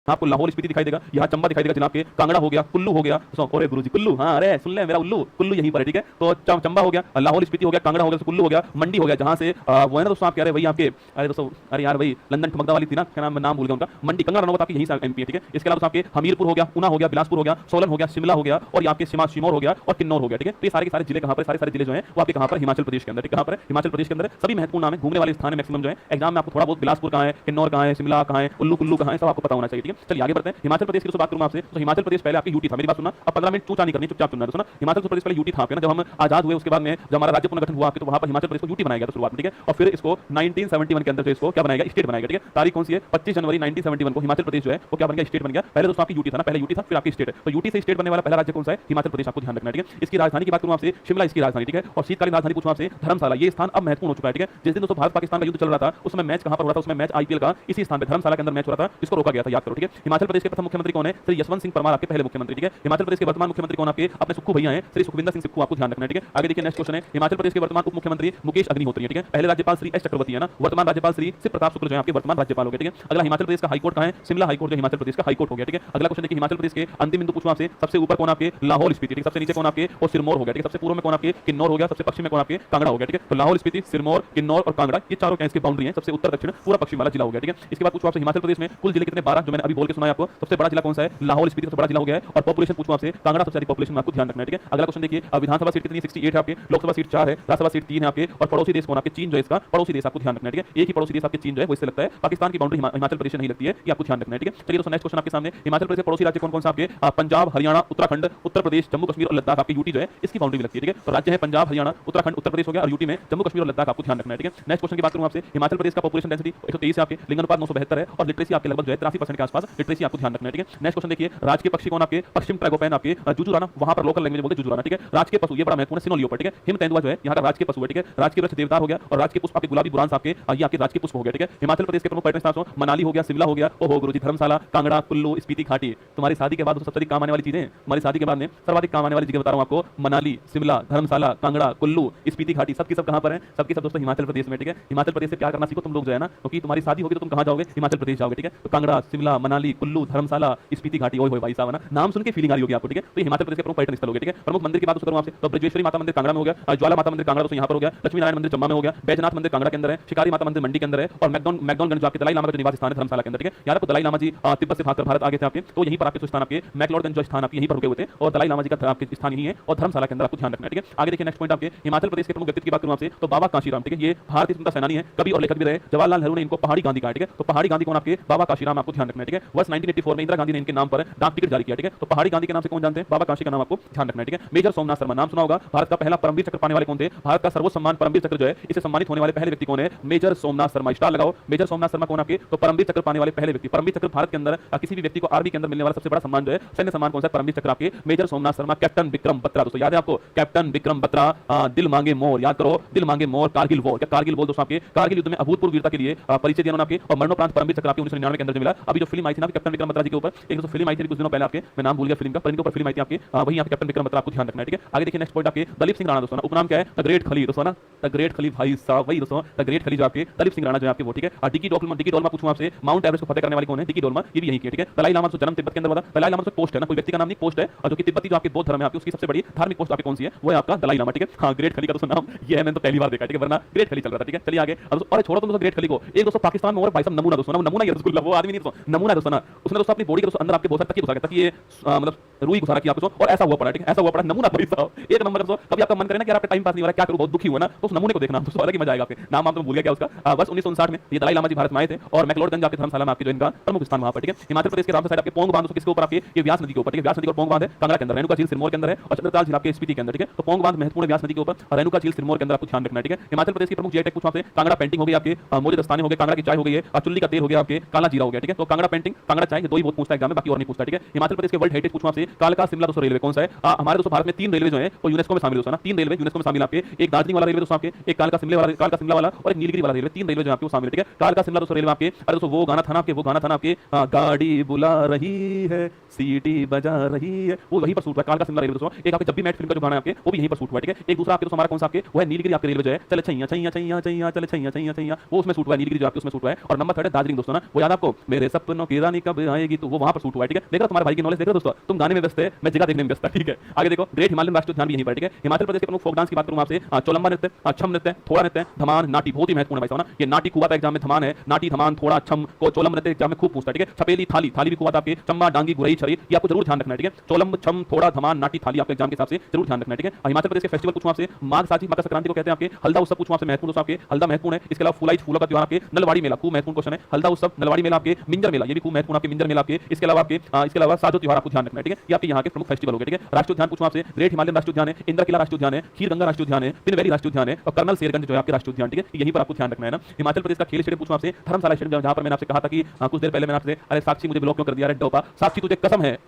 आपको लाहौल स्पीति दिखाई देगा, यहाँ चंबा दिखाई देगा जनाब के, कांगड़ा हो गया, कुल्लू हो गया, अरे गुरुजी कुल्लू, हाँ अरे सुन ले मेरा उल्लू, कुल्लू यहीं पर है, ठीक है। तो चंबा हो गया, लाहौल स्पीति हो गया, कांगड़ा हो गया, कुल्लू हो गया, मंडी हो गया, जहाँ से वो है ना दोस्तों आप कह रहे वही आपके, अरे दोस्तों अरे यार वही लंदन ठमकदा वाली थी ना, क्या नाम भूल गया उनका, मंडी कंगना रनौत आपकी यहीं से एमपी है, ठीक है। इसके अलावा आपके हमीरपुर हो गया, ऊना हो गया, बिलासपुर हो गया, सोलन हो गया, शिमला हो गया, और आपके सिरमौर हो गया और किन्नौर हो गया, ठीक है। तो ये सारे के सारे जिले कहाँ पर, सारे जिले जो है वो आपके कहाँ पर, हिमाचल प्रदेश के अंदर, ठीक है। कहाँ पर हिमाचल प्रदेश के अंदर सभी महत्वपूर्ण नाम है, घूमने वाले स्थान है मैक्सिमम जो है एग्जाम में आपको थोड़ा बहुत बिलासपुर कहाँ है, किन्नौर कहाँ है, शिमला कहाँ है, उल्लू कुल्लू कहाँ है, सब आपको पता होना चाहिए, ठीक है। चलिए आगे बढ़ते हैं। हिमाचल प्रदेश की तो बात करूँ आपसे, तो हिमाचल प्रदेश पहले आपकी यूटी था, मेरी बात सुनना, अब 15 मिनट चूचा नहीं करनी, चुपचाप सुनना है सुना। हिमाचल प्रदेश पहले यूटी था, जब हम आजाद हुए उसके बाद में जब हमारा राज्य पुनर्गठन हुआ तो वहां पर हिमाचल प्रदेश को यूटी बनाया गया था शुरुआत में, ठीक है। और फिर इसको 1971 के अंदर जो इसको क्या बनाया गया, स्टेट बनाया गया, ठीक है। तारीख कौन सी है, 25 जनवरी 1971 को हिमाचल प्रदेश जो है वो क्या बन गया, स्टेट बन गया। पहले दोस्तों आपकी यूटी था ना, पहले यूटी था फिर आपकी स्टेट है। तो यूटी से स्टेट बनने वाला पहला राज्य कौन सा है, हिमाचल प्रदेश, आपको ध्यान रखना है, ठीक है। इसकी राजधानी की बात करूं आपसे, शिमला इसकी राजधानी, ठीक है। और शीतकालीन राजधानी पूछूं आपसे, धर्मशाला, ये स्थान अब महत्वपूर्ण हो चुका है, ठीक है। जिस दिन दोस्तों भारत पाकिस्तान का युद्ध चल रहा था उस समय मैच कहां पर हो रहा था, उसमें मैच आईपीएल का इसी स्थान पर धर्मशाला के अंदर मैच हो रहा था, इसको रोका गया था, याद करो, ठीक है। हिमाचल प्रदेश के प्रथम मुख्यमंत्री कौन है, श्री यशवंत सिंह परमार आपके पहले मुख्यमंत्री, ठीक है। हिमाचल प्रदेश के वर्तमान मुख्यमंत्री कौन आपके अपने सुक्खू भैया हैं, श्री सुखविंदर सिंह सुक्खू, आपको ध्यान रखना है, ठीक है। आगे देखिए नेक्स्ट क्वेश्चन है, हिमाचल प्रदेश के वर्तमान उप मुख्यमंत्री मुकेश अग्निहोत्री, ठीक है। पहले राज्यपाल श्री एस चक्रवर्ती है ना, वर्तमान राज्यपाल श्री शिव प्रताप शुक्ल जो है आपके वर्तमान राज्यपाल हो गए, ठीक है। अगला हिमाचल प्रदेश का हाईकोर्ट कहां है, शिमला हाईकोर्ट जो हिमाचल प्रदेश का हाईकोर्ट हो गया, ठीक है। अगला क्वेश्चन देखिए, हिमाचल प्रदेश के अंतिम बिंदु पूछूं आपसे, सबसे ऊपर कौन आपके, लाहौल स्पीति, सबसे नीचे कौन आपके, और सिरमौर हो गया, ठीक है। सबसे पूर्व में कौन आपके, किन्नौर हो गया, सबसे पश्चिम में कौन आपके, कांगड़ा हो गया, ठीक है। तो लाहौल स्पीति, सिरमौर, किन्नौर और कांगड़ा ये चारों क्या इसकी बाउंड्री है, सबसे उत्तर दक्षिण पूरा पश्चिम वाला जिला हो गया, ठीक है। इसके बाद पूछूं आपसे, हिमाचल प्रदेश में कुल जिले कितने, 12, जो मैंने अभी बोल के सुनाया आपको। सबसे बड़ा जिला कौन सा है, लाहौल स्पीति सबसे बड़ा जिला हो गया है। और पॉपुलेशन पूछूं आपसे, कांगड़ा सबसे अधिक पॉपुलेशन, आपको ध्यान रखना है, ठीक है। अगला क्वेश्चन देखिए, विधानसभा सीट कितनी, 68 है आपके, लोकसभा सीट 4 है, राज्यसभा सीट 3 है आपके, और पड़ोसी देश कौन आपके, चीन जो है इसका पड़ोसी देश, आपको ध्यान रखना है, ठीक है। एक ही पड़ोसी देश आपके चीन जो है वो इससे लगता है, पाकिस्तान की बाउंड्री हिमाचल प्रदेश नहीं लगती है, ये आपको ध्यान रखना है, ठीक है। चलिए दोस्तों नेक्स्ट क्वेश्चन आपके सामने, हिमाचल प्रदेश के पड़ोसी राज्य कौन कौन सा आपके, पंजाब, हरियाणा, उत्तराखंड, उत्तर प्रदेश, जम्मू कश्मीर और लद्दाख, आपकी यूटी जो है इसकी बाउंड्री भी लगती है, ठीक है। तो राज्य है पंजाब, हरियाणा, उत्तराखंड, उत्तर प्रदेश हो गया, और यूटी में जम्मू कश्मीर और लद्दाख, आपको ध्यान रखना है, ठीक है। नेक्स्ट क्वेश्चन की बात करूं आपसे, हिमाचल प्रदेश का पॉपुलेशन डेंसिटी 123 है आपके, लिंगानुपात 972 है, और लिटरेसी आपके लगभग जो है 83% के आसपास लिटरेसी, आपको ध्यान रखना है, ठीक है। नेक्स्ट क्वेश्चन देखिए, राज के पक्षी कौन आपके, पश्चिम ट्रैगोपैन आपके, जुजुराना, वहां पर लोकल लैंग्वेज बोलते हैं जुजुराना, ठीक है। राज के पशु, ये बड़ा महत्वपूर्ण सिनो लियोपर्ड, ठीक है। हिम तेंदुआ जो है यहाँ का राज के पशु है, ठीक है। राज के वृक्ष देवदार हो गया, और राज के पुष्प आपके गुलाबी बुरांस आपके, ये आपके राज के पुष्प हो गया, ठीक है। हिमाचल प्रदेश के प्रमुख पर्यटन स्थल मनाली हो गया, शिमला हो गया, ओहो गुरुजी, धर्मशाला, कांगड़ा, कुल्लू, स्पीति घाटी। तुम्हारी शादी के बाद सबसे अधिक काम आने वाली चीजें, हमारी शादी के बाद में सर्वाधिक काम आने वाली जगह बता रहा हूं आपको, मनाली, शिमला, धर्मशाला, कांगड़ा, कुल्लू, स्पीति घाटी, सबकी सब कहां पर है, सबकी सब दोस्तों हिमाचल प्रदेश में, ठीक है। हिमाचल प्रदेश से प्यार करना सीखो तुम लोग जो है ना, क्योंकि तुम्हारी शादी होगी तो तुम कहां जाओगे, हिमाचल प्रदेश जाओगे, ठीक है। तो कांगड़ा, शिमला, मनाली, कुल्लू, धर्मशाला, स्पीति घाटी, ओए होए भाई साहब ना, नाम सुन के फीलिंग आ रही होगी आपको, ठीक है। तो हिमाचल प्रदेश के प्रमुख पर्यटन स्थल हो गए, ठीक है। प्रमुख मंदिर की बात करूं आपसे, तो ब्रजेश्वरी माता मंदिर कांगड़ा में हो गया, ज्वाला माता मंदिर कांगड़ा दोस्तों यहां पर हो गया, लक्ष्मी नारायण मंदिर चंबा में हो गया, बैजनाथ मंदिर कांगड़ा के अंदर है, शिकारी माता मंदिर मंडी के अंदर है, और मैकडॉनगंज जो आपके दलाई लामा का निवास स्थान है धर्मशाला के अंदर, ठीक है। यार आपको दलाई लामा जी तिब्बत से भागकर भारत आगे थे आपके, तो यहीं पर आपके स्थान आपके मैकडॉनगंज जो स्थान आपके यहीं पर रुके हुए थे, और दलाई लामा जी का आपके स्थान यही है, और धर्मशाला के अंदर, आपको ध्यान रखना है, ठीक है। आगे देखिए नेक्स्ट पॉइंट आपके, हिमाचल प्रदेश के प्रमुख व्यक्ति की बात करूं आपसे, तो बाबा काशीराम, ठीक है। ये भारतीय स्वतंत्रता सेनानी है, कवि और लेखक भी रहे, जवाहरलाल नेहरू ने इनको पहाड़ी गांधी कहा, ठीक है। तो पहाड़ी गांधी कौन आपके, बाबा काशीराम, आपको ध्यान रखना है, ठीक है। वर्ष 1984 में इंदिरा गांधी ने इनके नाम पर डाक टिकट जारी किया, ठीक है। तो पहाड़ी गांधी के नाम से कौन जानते हैं, बाबा काशी का नाम आपको ध्यान रखना है, ठीक है। मेजर सोमनाथ शर्मा, नाम सुना होगा, भारत का पहला परमवीर चक्र पाने वाले कौन थे, भारत का सर्वोच्च सम्मान परमवीर चक्र जो है, इसे सम्मानित होने वाले पहले व्यक्ति कौन है, मेजर सोमनाथ शर्मा, स्टार लगाओ, मेजर सोमनाथ शर्मा कौन आपके, तो परमवीर चक्र पाने वाले पहले व्यक्ति। परमवीर चक्र भारत के अंदर किसी भी व्यक्ति को आर्मी के अंदर मिलने वाला सबसे बड़ा सम्मान जो है, सैन्य सम्मान कौन सा, परमवीर चक्र आपके मेजर सोमनाथ शर्मा। कैप्टन विक्रम बत्रा, दोस्तों याद है आपको, कैप्टन विक्रम बत्रा, दिल मांगे मोर, याद करो, दिल मांगे मोर, कारगिल वॉर, क्या कारगिल वॉर दोस्तों आपके, कारगिल युद्ध में अभूतपूर्व वीरता के लिए परिचय दिया उन्होंने आपके, और मरणोपरांत परमवीर चक्र आपके 1999 के अंदर जो मिला। अभी जो फिल्म आई थी ना कैप्टन विक्रम बत्रा जी के ऊपर, एक दोस्तों फिल्म आई थी कुछ दिनों पहले आपके, मैं नाम भूल गया फिल्म का, पर इनके ऊपर फिल्म आई थी आपकी, वही आपके कैप्टन विक्रम बत्रा, आपको ध्यान रखना है, ठीक है। आगे देखिए नेक्स्ट पॉइंट आपके, दलीप सिंह राणा दोस्तों, उपनाम क्या है, द ग्रेट खली दोस्तों ना, द ग्रेट खली भाई साहब, वही दोस्तों द ग्रेट खली जो आपके दलीप सिंह राणा जो है आपके वो, ठीक है। डिकी डोलमा पूछूं आपसे, माउंट एवरेस्ट को फतेह करने वाले कौन है, डिकी डोलमा, ये भी यही की, ठीक है। दलाई लामा तो जन्म तिब्बत के अंदर हुआ था, दलाई लामा तो पोस्ट है ना, कोई व्यक्ति का नाम नहीं, पोस्ट है, और जो कि तिब्बती जो आपके बौद्ध धर्म है आपकी, उसकी सबसे बड़ी धार्मिक पोस्ट आपकी कौन सी है, वो है आपका दलाई लामा, ठीक है। हाँ ग्रेट खली का दोस्तों नाम ये है, मैंने तो पहली बार देखा, ठीक है, वरना ग्रेट खली चल रहा था, ठीक है। चलिए आगे, अब और छोड़ो तुम दोस्तों ग्रेट खली को, एक दोस्तों पाकिस्तान में और भाई साहब नमूना दोस्तों, नमूना ये रसगुल्ला, वो आदमी नहीं दोस्तों, नमूना दोस्तों ना, उसने दोस्तों अपनी बॉडी के दोस्तों अंदर आपके बहुत सारे तकिए घुसा के, तकिए मतलब रुई घुसा रखी आपको, और ऐसा हुआ पड़ा, ठीक है, ऐसा हुआ पड़ा, नमूना भाई साहब एक नंबर दोस्तों। कभी आपका मन करे ना कि यार आपका टाइम पास नहीं हो रहा, क्या करूं, बहुत दुखी हुआ ना, तो उस नमूने को देखना दोस्तों, अलग ही मजा आएगा। आपके नाम आप तो भूल गया क्या उसका, बस 1959 में ये दलाई लामा जी भारत में आए थे, और मैक्लोडगंज आपके धर्मशाला में आपके जो इनका प्रमुख स्थान वहां पर, ठीक है। हिमाचल प्रदेश के राम साइड आपके पोंग बांध किसके ऊपर आपके, ये व्यास नदी के ऊपर, ठीक है। व्यास नदी और पोंग बांध है कांगड़ा के अंदर, रेणुका झील सिरमौर के अंदर है, और चंद्रताल झील आपके स्पीति के अंदर, ठीक है। तो पोंग बांध महत्वपूर्ण व्यास नदी के ऊपर, और रेणुका झील सिरमौर के अंदर, आपको ध्यान रखना है, ठीक है। हिमाचल प्रदेश की प्रमुख जीआई टैग पूछा आपसे, कांगड़ा पेंटिंग हो गई आपके, मोजे दस्ताने हो गए, कांगड़ा की चाय हो गई है, और चुल्ली का तेल हो गया आपके, काला जीरा हो गया, ठीक है। तो कांगड़ा पेंटिंग, कांगड़ा चाय, ये दो ही बहुत पूछता है एग्जाम में, बाकी और नहीं पूछता, ठीक है। हिमाचल प्रदेश के वर्ल्ड हेरिटेज पूछूं आपसे, कालका शिमला दोस्तों रेलवे कौन सा है, हमारे दोस्तों भारत में 3 रेलवे जो है वो यूनेस्को में शामिल दोस्तों ना, 3 रेलवे यूनेस्को में शामिल आपके, एक दार्जिलिंग वाला रेलवे दोस्तों आपके, एक कालका शिमला वाला और एक नीलगिरी वाला रेलवे, 3 रेलवे जो आपके वो शामिल है, ठीक है। कालका शिमला दोस्तों रेलवे आपके, अरे दोस्तों वो गाना था ना आपके, वो गाना था ना आपके, गाड़ी बुला रही है, सीटी बजा रही है, वो वहीं पर शूट हुआ कालका शिमला रेलवे दोस्तों। एक आपके जब भी मैट फिल्म का जो गाना है आपके, वो भी यहीं पर शूट हुआ, ठीक है। एक दूसरा आपके दोस्तों हमारा कौन सा आपके, वो है नीलगिरी आपके रेलवे जो है, चले छैया छैया छैया छैया चले छैया छैया छैया, वो उसमें शूट हुआ है, नीलगिरी जो आपके उसमें शूट हुआ है। और नंबर 3 है दार्जिलिंग दोस्तों ना, वो याद आपको, मेरे सपनों आपकी रानी कब आएगी, तो वो वहां पर शूट हुआ है, ठीक है। देख रहे हो तुम्हारे भाई की नॉलेज, देख रहे हो दोस्तों, तुम गाने में व्यस्त है, मैं जगह देखने में व्यस्त था, ठीक है। आगे देखो, ग्रेट हिमालयन राष्ट्रीय उद्यान भी यहीं पर, ठीक है। हिमाचल प्रदेश के प्रमुख फोक डांस की बात करूं आपसे, चौलंबा नृत्य, छम नृत्य, थोड़ा नृत्य, धमान, नाटी, बहुत ही महत्वपूर्ण है भाई साहब ना। ये नाटी कुआ एग्जाम में धमान है, नाटी, धमान, थोड़ा, छम को चौलंब नृत्य एग्जाम में खूब पूछता है, ठीक है। छपेली, थाली, थाली भी कुआ आपके, चंबा, डांगी, गुरई, छरी, ये आपको जरूर ध्यान रखना है, ठीक है। चौलंब, छम, थोड़ा, धमान, नाटी, थाली आपके एग्जाम के हिसाब से जरूर ध्यान रखना है, ठीक है। हिमाचल प्रदेश के फेस्टिवल पूछूं आपसे, माघ साथी, मकर संक्रांति को कहते हैं आपके, हल्दा उत्सव पूछूं आपसे, महत्वपूर्ण आपके, हल्दा महत्वपूर्ण है। इसके अलावा फुलाई फूलों का त्योहार आपके, नलवाड़ी मेला खूब महत्वपूर्ण क्वेश्चन है, हल्दा उत्सव, नलवाड़ी मेला आपके, मिंजर मेला ये भी खूब महत्वपूर्ण आपके, मिंजर मेला आपके। इसके अलावा आपके इसके अलावा साजो त्योहार आपको ध्यान रखना है, ठीक है। ये आपके यहाँ के प्रमुख फेस्टिवल हो गए, ठीक है। राष्ट्रीय उद्यान पूछूं आपसे, ग्रेट हिमालयन राष्ट्रीय उद्यान है, इंद्र किला राष्ट्रीय उद्यान है, खीर गंगा राष्ट्रीय उद्यान है, पिन वैली राष्ट्रीय उद्यान है और कर्नल शेरगंज जो है आपके राष्ट्रीय उद्यान, ठीक है। यहीं पर आपको ध्यान रखना है ना। हिमाचल प्रदेश का खेल स्टेडियम पूछूं आपसे, धर्मशाला स्टेडियम, जहां पर मैंने आपसे कहा था कि कुछ देर पहले मैंने आपसे, अरे साक्षी मुझे ब्लॉक क्यों कर दिया, अरे डोपा साक्षी, तुझे कसम है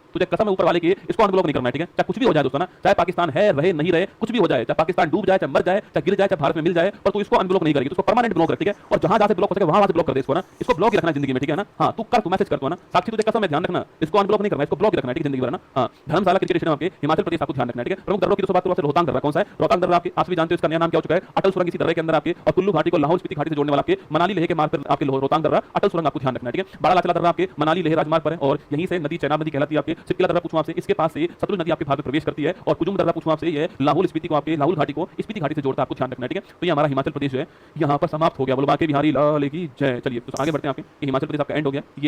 ऊपर वाले की, इसको अनब्लॉक नहीं करना है, ठीक है। चाहे कुछ भी हो जाए दोस्तों ना, चाहे पाकिस्तान है रहे नहीं रहे, कुछ भी हो जाए, चाहे पाकिस्तान डूब जाए, चाहे मर जाए, चाहे गिर जाए, चाहे भारत में मिल जाए, पर तू इसको अनब्लॉक नहीं करेगी, तो परमानेंट ब्लॉक रख, ठीक है। और जहां से ब्लॉक हो सके वहां से ब्लॉक कर दे इसको ना, इसको ब्लॉक ही रखना जिंदगी में, ठीक है ना। हां तू कर, तू मैसेज कर, तो ना साक्षी, तुझे कसम है, ध्यान रखना, इसको अनब्लॉक नहीं करना, इसको ब्लॉक ही रखना है, ठीक है, जिंदगी भर ना। हां, धर्मशाला क्रिकेट स्टेडियम आपके हिमाचल प्रदेश आपको ध्यान रखना है, ठीक है। प्रमुख दर्रों की दोस्तों बात करूं आपसे, रोहतांग दर्रा कौन सा है, रोहतांग दर्रा आपके आप भी जानते हो, इसका नया नाम क्या हो चुका है, अटल सुरंग इसी दर्रे के अंदर आपके, और कुल्लू घाटी को लाहौल स्पीति घाटी से जोड़ने वाला आपके मनाली लेह के मार्ग पर आपके रोहतांग दर्रा अटल सुरंग आपको ध्यान रखना है, ठीक है। बड़ा लाचला दर्रा आपके मनाली लेह राजमार्ग पर है और यहीं से नदी चेनाब नदी कहलाती है आपके। सिपकिला दर्रा पूछूं आपसे, इसके पास से सतलुज नदी आपके भारत में प्रवेश करती है। और कुजुम दर्रा पूछूं आपसे, ये लाहौल स्पीति को आपके लाहौल घाटी को स्पीति घाटी से जोड़ता है, आपको ध्यान रखना है, ठीक है। तो ये हमारा हिमाचल प्रदेश जो है यहाँ पर समाप्त हो गया। बोलो बाकी बिहारी लाल की जय। चलिए तो आगे बढ़ते हैं आपके, हिमाचल प्रदेश आपका एंड हो गया। ये